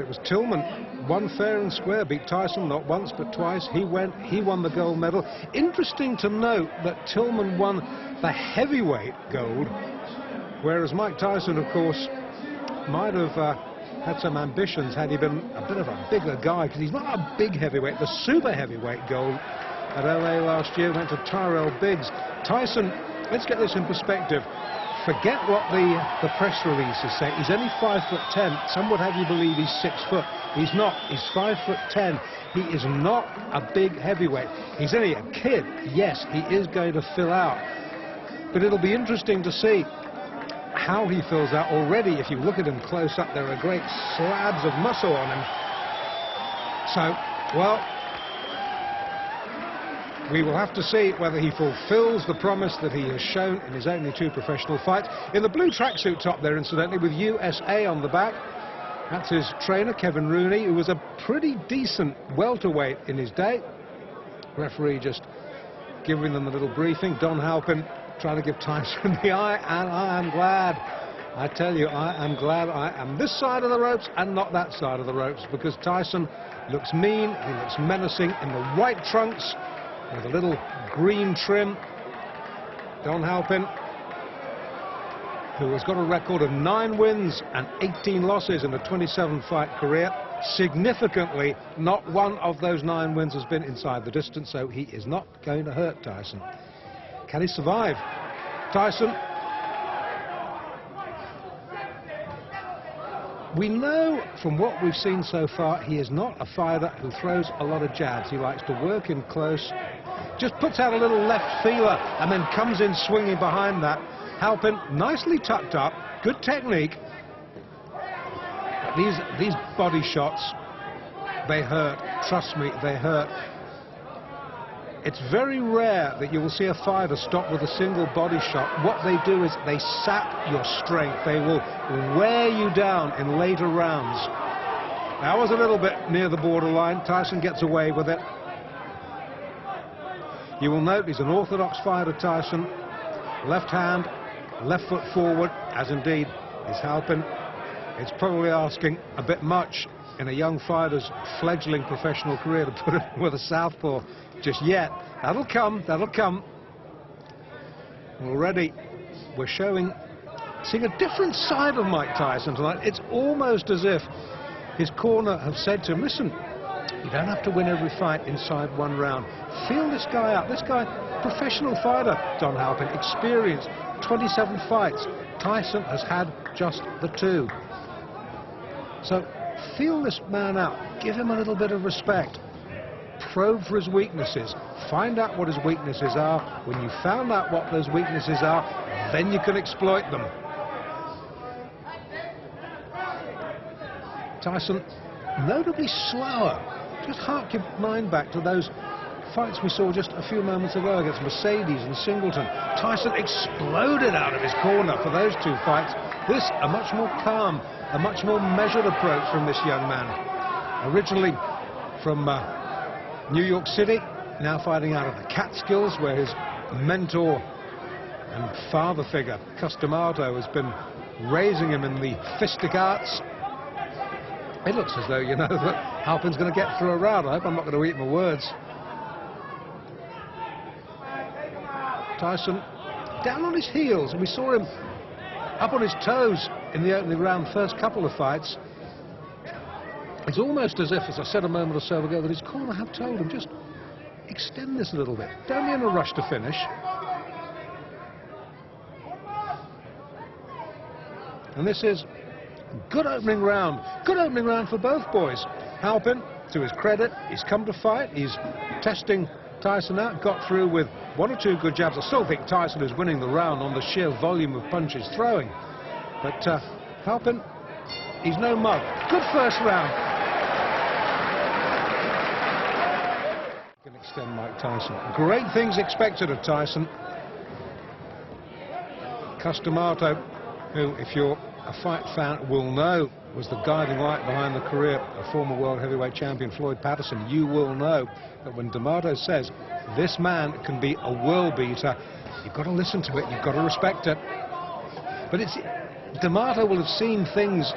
It was Tillman, won fair and square, beat Tyson not once but twice. He won the gold medal. Interesting to note that Tillman won the heavyweight gold, whereas Mike Tyson, of course, might have had some ambitions had he been a bit of a bigger guy, because he's not a big heavyweight. The super heavyweight gold at LA last year went to Tyrell Biggs. Tyson, let's get this in perspective. Forget what the press releases say. He's only 5'10". Some would have you believe he's 6 foot. He's not. He's 5'10". He is not a big heavyweight. He's only a kid. Yes, he is going to fill out. But it'll be interesting to see how he fills out. Already, if you look at him close up, there are great slabs of muscle on him. So, well, we will have to see whether he fulfills the promise that he has shown in his only 2 professional fights. In the blue tracksuit top there, incidentally, with USA on the back, that's his trainer, Kevin Rooney, who was a pretty decent welterweight in his day. Referee just giving them a little briefing. Don Halpin trying to give Tyson the eye, and I am glad. I tell you, I am glad I am this side of the ropes and not that side of the ropes, because Tyson looks mean, he looks menacing in the white trunks with a little green trim. Don Halpin, who has got a record of 9 wins and 18 losses in a 27-fight career. Significantly, not one of those 9 wins has been inside the distance, so he is not going to hurt Tyson. Can he survive? Tyson, we know from what we've seen so far, he is not a fighter who throws a lot of jabs. He likes to work in close, just puts out a little left feeler and then comes in swinging behind that. Halpin, nicely tucked up, good technique. But these body shots, they hurt. Trust me, they hurt. It's very rare that you will see a fighter stop with a single body shot. What they do is they sap your strength. They will wear you down in later rounds. That was a little bit near the borderline. Tyson gets away with it. You will note he's an orthodox fighter, Tyson. Left hand, left foot forward, as indeed is Halpin. It's probably asking a bit much in a young fighter's fledgling professional career to put it with a southpaw just yet. That'll come, that'll come. Already we're seeing a different side of Mike Tyson tonight. It's almost as if his corner have said to him, listen, you don't have to win every fight inside 1 round. Feel this guy out. This guy, professional fighter, Don Halpin, experienced 27 fights. Tyson has had just the 2. So feel this man out. Give him a little bit of respect. Probe for his weaknesses. Find out what his weaknesses are. When you found out what those weaknesses are, then you can exploit them. Tyson, notably slower. Just hark your mind back to those fights we saw just a few moments ago against Mercedes and Singleton. Tyson exploded out of his corner for those 2 fights. This, a much more calm, a much more measured approach from this young man. Originally from New York City, now fighting out of the Catskills, where his mentor and father figure, Customato, has been raising him in the fistic arts. It looks as though, you know, that Halpin's going to get through a round. I hope I'm not going to eat my words. Tyson down on his heels, and we saw him up on his toes in the opening round, first couple of fights. It's almost as if, as I said a moment or so ago, that his corner have told him, just extend this a little bit. Don't be in a rush to finish. And this is good opening round. Good opening round for both boys. Halpin, to his credit, he's come to fight. He's testing Tyson out, got through with 1 or 2 good jabs. I still think Tyson is winning the round on the sheer volume of punches throwing. But Halpin, he's no mug. Good first round. Can extend Mike Tyson. Great things expected of Tyson. Customato, who, if you're a fight fan, will know was the guiding light behind the career of former world heavyweight champion Floyd Patterson. You will know that when D'Amato says this man can be a world beater, you've got to listen to it, you've got to respect it. But it's D'Amato will have seen things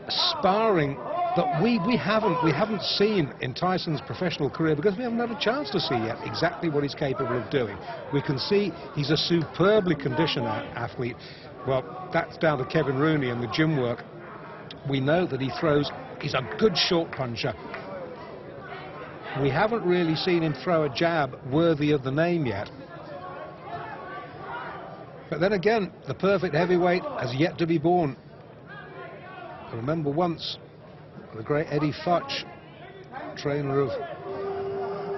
sparring that we haven't seen in Tyson's professional career, because we haven't had a chance to see yet exactly what he's capable of doing. We can see he's a superbly conditioned athlete. Well, that's down to Kevin Rooney and the gym work. We know that he's a good short puncher. We haven't really seen him throw a jab worthy of the name yet. But then again, the perfect heavyweight has yet to be born. I remember once the great Eddie Futch, trainer of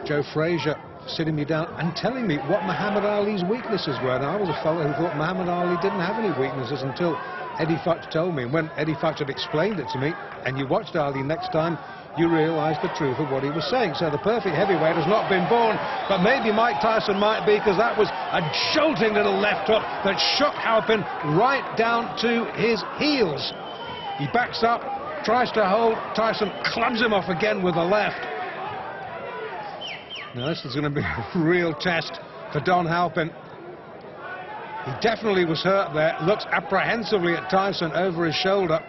Joe Frazier, sitting me down and telling me what Muhammad Ali's weaknesses were. And I was a fellow who thought Muhammad Ali didn't have any weaknesses until Eddie Futch told me. And when Eddie Futch had explained it to me, and you watched Ali next time, you realised the truth of what he was saying. So the perfect heavyweight has not been born, but maybe Mike Tyson might be, because that was a jolting little left hook that shook Halpin right down to his heels. He backs up, tries to hold. Tyson clubs him off again with the left. Now this is going to be a real test for Don Halpin. He definitely was hurt there. Looks apprehensively at Tyson over his shoulder.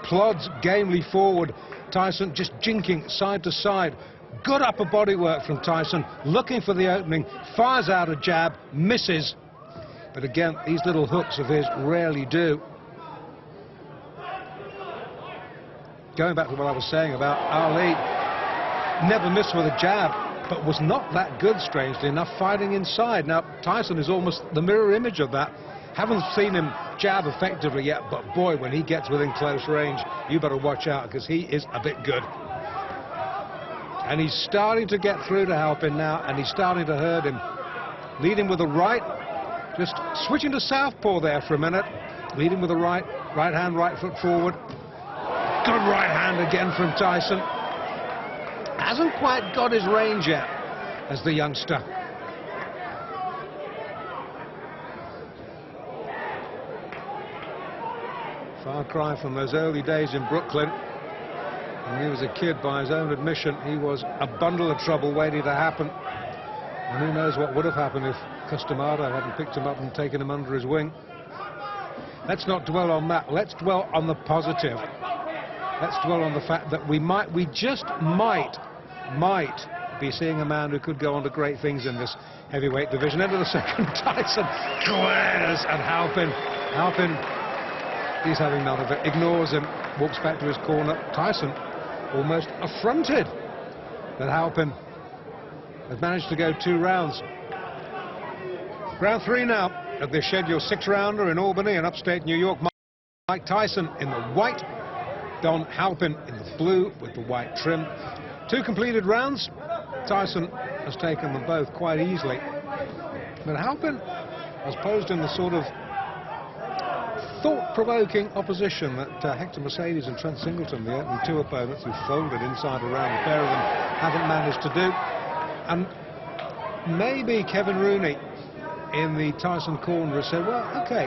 Plods gamely forward. Tyson just jinking side to side. Good upper body work from Tyson. Looking for the opening. Fires out a jab. Misses. But again, these little hooks of his rarely do. Going back to what I was saying about Ali, never missed with a jab, but was not that good, strangely enough, fighting inside. Now, Tyson is almost the mirror image of that. Haven't seen him jab effectively yet, but boy, when he gets within close range, you better watch out, because he is a bit good. And he's starting to get through to Halpin now, and he's starting to hurt him. Leading with the right, just switching to southpaw there for a minute. Leading with the right hand, right foot forward. Good right hand again from Tyson. Hasn't quite got his range yet as the youngster. Far cry from those early days in Brooklyn. When he was a kid, by his own admission, he was a bundle of trouble waiting to happen. And who knows what would have happened if Customado hadn't picked him up and taken him under his wing. Let's not dwell on that. Let's dwell on the positive. Let's dwell on the fact that we just might be seeing a man who could go on to great things in this heavyweight division. End of the second, Tyson glares at Halpin. Halpin, he's having none of it, ignores him, walks back to his corner. Tyson almost affronted that Halpin has managed to go 2 rounds. Round 3 now of the scheduled 6-rounder in Albany in upstate New York. Mike Tyson in the white, Don Halpin in the blue with the white trim. 2 completed rounds. Tyson has taken them both quite easily. But Halpin has posed in the sort of thought-provoking opposition that Hector Mercedes and Trent Singleton, the opening 2 opponents who folded inside around, the pair of them haven't managed to do. And maybe Kevin Rooney in the Tyson corner has said, well, OK,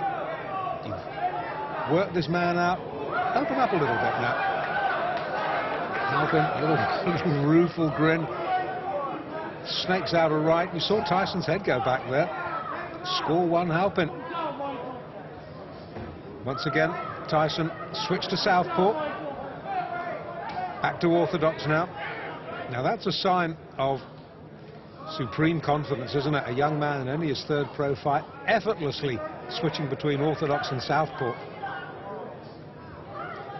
you've worked this man out. Open up a little bit now. Halpin, a little rueful grin. Snakes out a right. You saw Tyson's head go back there. Score 1, Halpin. Once again, Tyson switched to southpaw. Back to orthodox now. Now that's a sign of supreme confidence, isn't it? A young man in only his 3rd pro fight, effortlessly switching between orthodox and southpaw.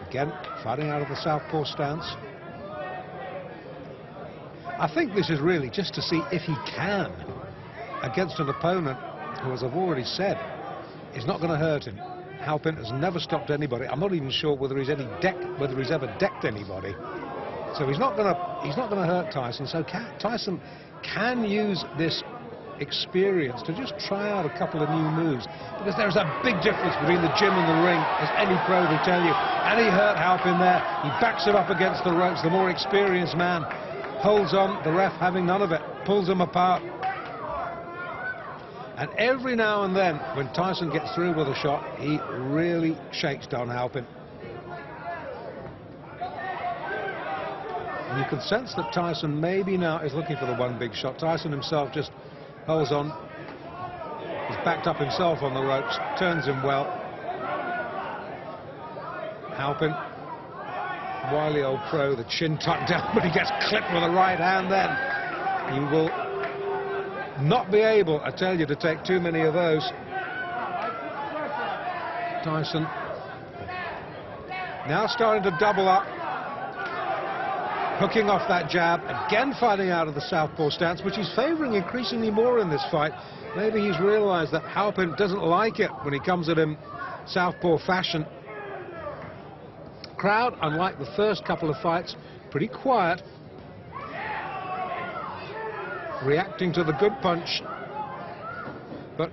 Again, fighting out of the southpaw stance. I think this is really just to see if he can, against an opponent who, as I've already said, is not going to hurt him. Halpin has never stopped anybody. I'm not even sure whether he's ever decked anybody. So he's not going to hurt Tyson. So Tyson can use this experience to just try out a couple of new moves, because there's a big difference between the gym and the ring, as any pro will tell you. And he hurt Halpin there. He backs him up against the ropes. The more experienced man holds on, the ref having none of it, pulls him apart. And every now and then, when Tyson gets through with a shot, he really shakes Don Halpin. And you can sense that Tyson maybe now is looking for the one big shot. Tyson himself just holds on. He's backed up himself on the ropes, turns him well. Halpin wily old pro, the chin tucked down, but he gets clipped with a right hand then. He will not be able, I tell you, to take too many of those. Tyson now starting to double up, hooking off that jab, again fighting out of the southpaw stance, which he's favouring increasingly more in this fight. Maybe he's realised that Halpin doesn't like it when he comes at him southpaw fashion. Crowd, unlike the first couple of fights, pretty quiet, reacting to the good punch, but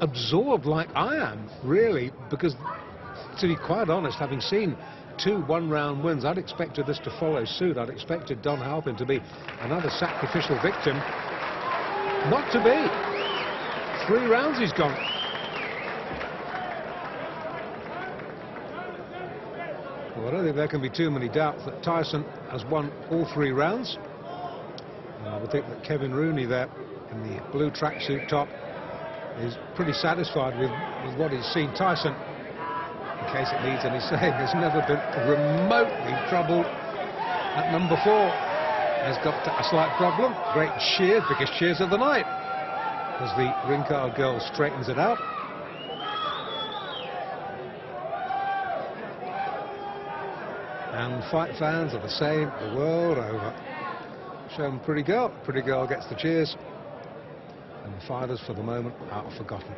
absorbed like I am, really, because, to be quite honest, having seen 2 one-round wins, I'd expected this to follow suit. I'd expected Don Halpin to be another sacrificial victim. Not to be. 3 rounds he's gone. Well, I don't think there can be too many doubts that Tyson has won all 3 rounds. I would think that Kevin Rooney there in the blue tracksuit top is pretty satisfied with what he's seen. Tyson, in case it needs any saying, has never been remotely troubled at number 4. Has got a slight problem. Great cheers, biggest cheers of the night, as the ring-card girl straightens it out. And fight fans are the same the world over. Show them pretty girl. Pretty girl gets the cheers. And the fighters, for the moment, are forgotten.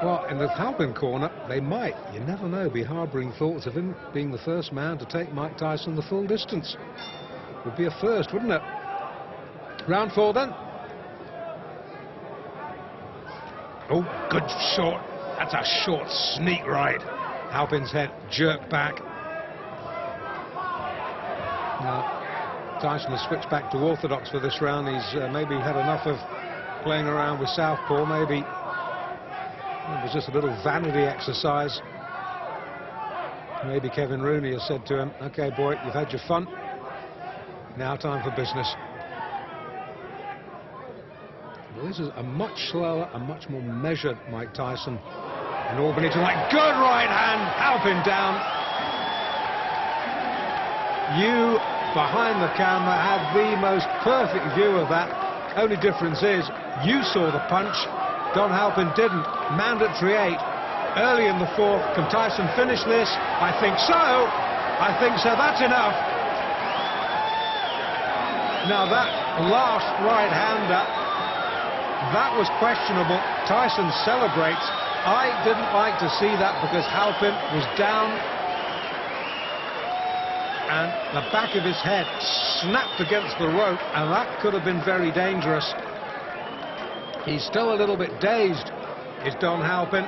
Well, in the Halpin corner, they might, you never know, be harbouring thoughts of him being the first man to take Mike Tyson the full distance. Would be a first, wouldn't it? Round 4 then. Oh, good short. That's a short sneak right. Halpin's head jerked back. Now, Tyson has switched back to orthodox for this round. He's maybe had enough of playing around with southpaw. Maybe it was just a little vanity exercise. Maybe Kevin Rooney has said to him, "Okay, boy, you've had your fun. Now time for business." Well, this is a much slower and much more measured Mike Tyson in Albany tonight. Good right hand, Halpin down. You, behind the camera, had the most perfect view of that. Only difference is you saw the punch, Don Halpin didn't. Mandatory 8 early in the 4th. Can Tyson finish this? I think so. I think so. That's enough. Now that last right-hander, that was questionable. Tyson celebrates. I didn't like to see that because Halpin was down and the back of his head snapped against the rope, and that could have been very dangerous. He's still a little bit dazed, is Don Halpin.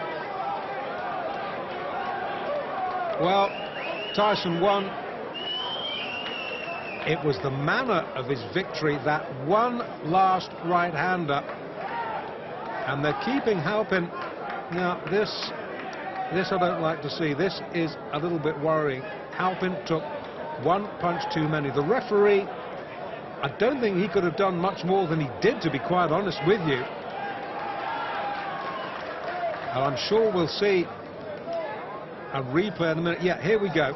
Well, Tyson won. It was the manner of his victory, that one last right-hander, and they're keeping Halpin. Now, this I don't like to see. This is a little bit worrying. Halpin took 1 punch too many. The referee, I don't think he could have done much more than he did, to be quite honest with you. And I'm sure we'll see a replay in a minute. Yeah, here we go.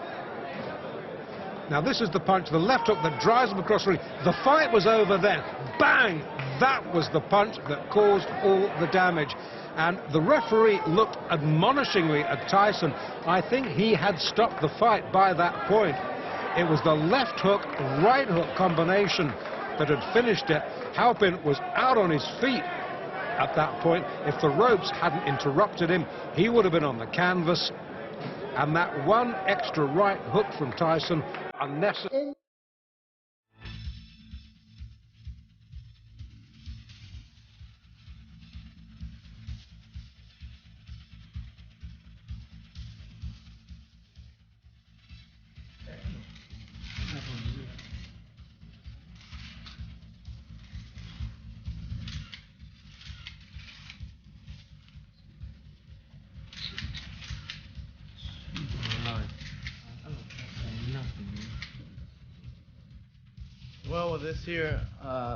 Now, this is the punch, the left hook that drives him across the ring. The fight was over then. Bang! That was the punch that caused all the damage. And the referee looked admonishingly at Tyson. I think he had stopped the fight by that point. It was the left hook, right hook combination that had finished it. Halpin was out on his feet at that point. If the ropes hadn't interrupted him, he would have been on the canvas. And that one extra right hook from Tyson, unnecessary. Well, with this here,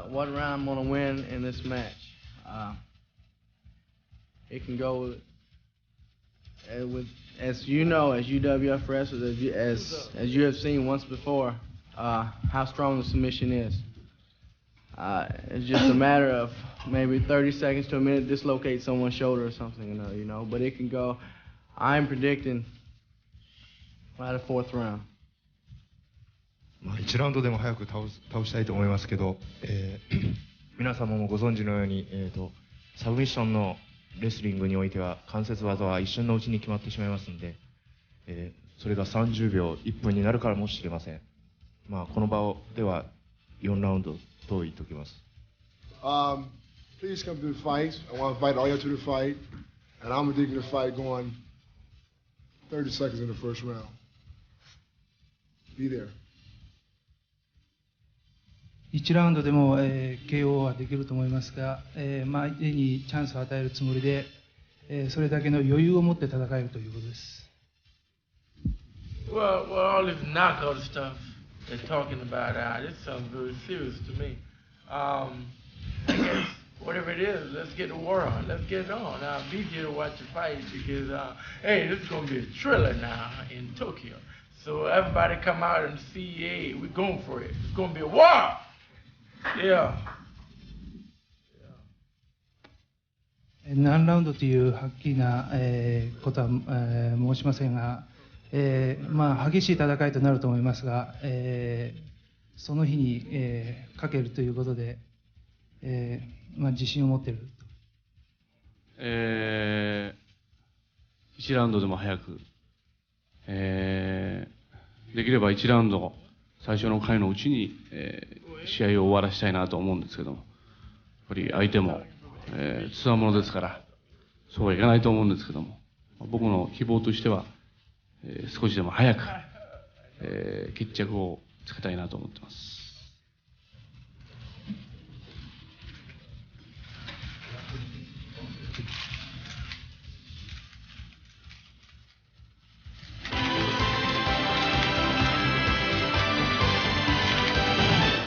what round I'm going to win in this match? It can go with as you know, as UWF wrestlers, as you have seen once before, how strong the submission is. It's just a matter of maybe 30 seconds to a minute, dislocate someone's shoulder or something, you know. But it can go. I'm predicting by the 4th round. 1ラウンドでも早く倒したいと思いますけど、皆様もご存知のように、サブミッションのレスリングにおいては関節技は一瞬のうちに決まってしまいますので、それが30秒、1分になるからもしれません。この場では4ラウンドと言っておきます。Please come to the fight. I want to invite all you to the fight, and I'm predicting the fight going 30 seconds in the first round. Be there. 1ラウンドでも、KO はできると思いますが、相手にチャンスを与えるつもりで、それだけの余裕を持って戦えるということです。Well, all this knockout stuff they're talking about, this sounds very serious to me. I guess whatever it is, let's get the war on. Let's get it on. I'll be here to watch the fight because, hey, this is going to be a thriller now in Tokyo. So everybody come out and see, hey, we're going for it. It's going to be a war. Yeah. 何ラウンドというはっきりな、ことは、申しませんが、激しい戦いとなると思いますが、その日に、かけるということで、自信を持っている。1ラウンドでも早く、できれば1ラウンド最初の回のうちに、試合を終わらせたいなと思うんですけども、やっぱり相手も、つわものですからそうはいかないと思うんですけども、僕の希望としては、少しでも早く、決着をつけたいなと思ってます。